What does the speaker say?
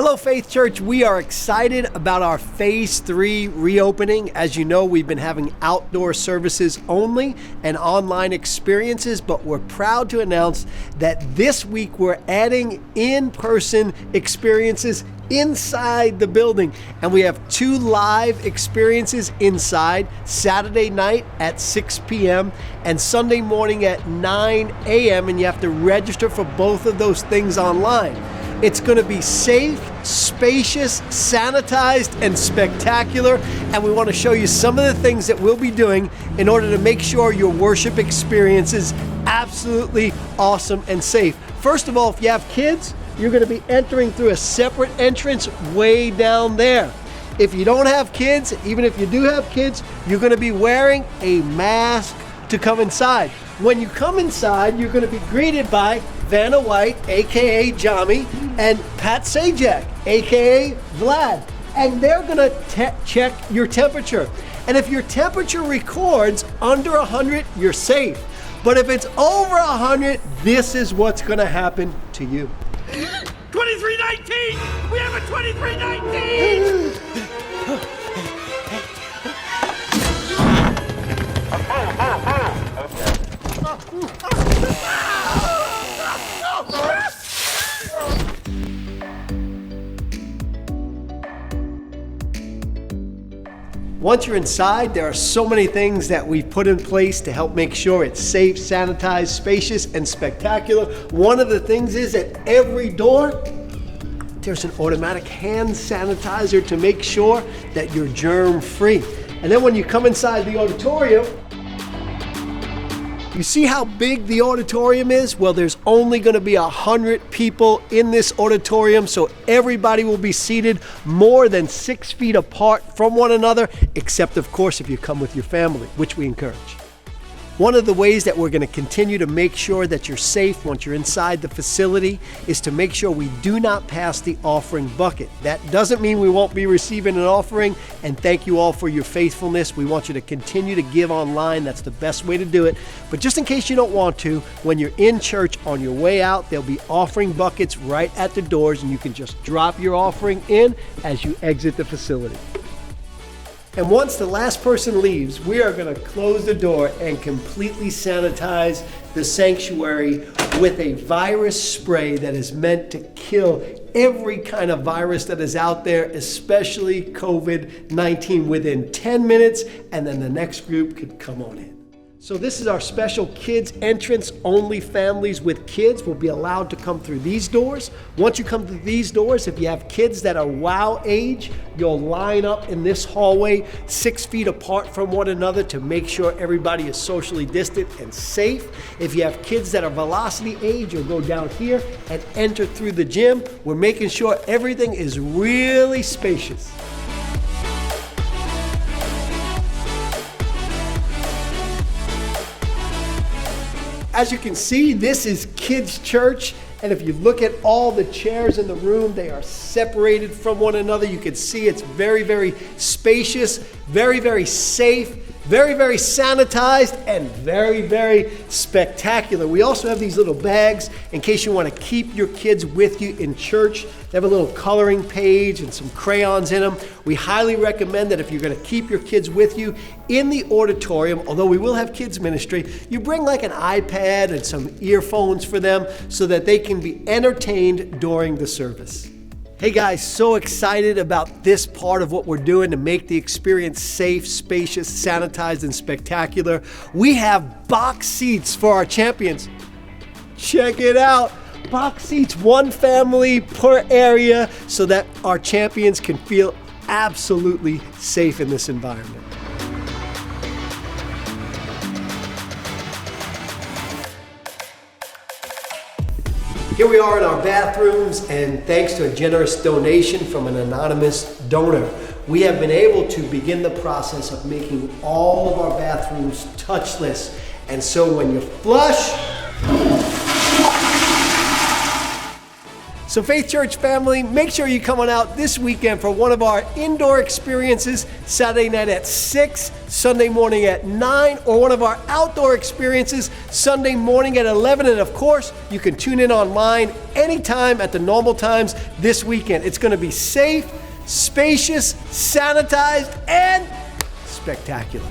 Hello Faith Church, we are excited about our Phase 3 reopening. As you know, we've been having outdoor services only and online experiences, but we're proud to announce that this week we're adding in-person experiences inside the building. And we have 2 live experiences inside, Saturday night at 6 p.m. and Sunday morning at 9 a.m. And you have to register for both of those things online. It's going to be safe, spacious, sanitized, and spectacular. And we want to show you some of the things that we'll be doing in order to make sure your worship experience is absolutely awesome and safe. First of all, if you have kids, you're going to be entering through a separate entrance way down there. If you don't have kids, even if you do have kids, you're going to be wearing a mask to come inside. When you come inside, you're going to be greeted by Vanna White, aka Jami, and Pat Sajak, aka Vlad. And they're going to check your temperature. And if your temperature records under 100, you're safe. But if it's over 100, this is what's going to happen to you. 2319! We have a 2319! Once you're inside, there are so many things that we've put in place to help make sure it's safe, sanitized, spacious, and spectacular. One of the things is at every door, there's an automatic hand sanitizer to make sure that you're germ-free. And then when you come inside the auditorium, you see how big the auditorium is? Well, there's only going to be 100 people in this auditorium, so everybody will be seated more than 6 feet apart from one another, except of course if you come with your family, which we encourage. One of the ways that we're going to continue to make sure that you're safe once you're inside the facility is to make sure we do not pass the offering bucket. That doesn't mean we won't be receiving an offering, and thank you all for your faithfulness. We want you to continue to give online. That's the best way to do it. But just in case you don't want to, when you're in church on your way out, there'll be offering buckets right at the doors, and you can just drop your offering in as you exit the facility. And once the last person leaves, we are going to close the door and completely sanitize the sanctuary with a virus spray that is meant to kill every kind of virus that is out there, especially COVID-19, within 10 minutes, and then the next group could come on in. So this is our special kids entrance. Only families with kids will be allowed to come through these doors. Once you come through these doors, if you have kids that are WOW age, you'll line up in this hallway 6 feet apart from one another to make sure everybody is socially distant and safe. If you have kids that are Velocity age, you'll go down here and enter through the gym. We're making sure everything is really spacious. As you can see, this is kids' church, and if you look at all the chairs in the room, they are separated from one another. You can see it's very, very spacious, very, very safe, very, very sanitized, and very, very spectacular. We also have these little bags in case you want to keep your kids with you in church. They have a little coloring page and some crayons in them. We highly recommend that if you're going to keep your kids with you in the auditorium, although we will have kids ministry, you bring like an iPad and some earphones for them so that they can be entertained during the service. Hey guys, so excited about this part of what we're doing to make the experience safe, spacious, sanitized, and spectacular. We have box seats for our champions. Check it out. Box seats, one family per area, so that our champions can feel absolutely safe in this environment. Here we are in our bathrooms, and thanks to a generous donation from an anonymous donor, we have been able to begin the process of making all of our bathrooms touchless. And so when you flush, So Faith Church family, make sure you come on out this weekend for one of our indoor experiences, Saturday night at 6, Sunday morning at 9, or one of our outdoor experiences, Sunday morning at 11. And of course, you can tune in online anytime at the normal times this weekend. It's going to be safe, spacious, sanitized, and spectacular.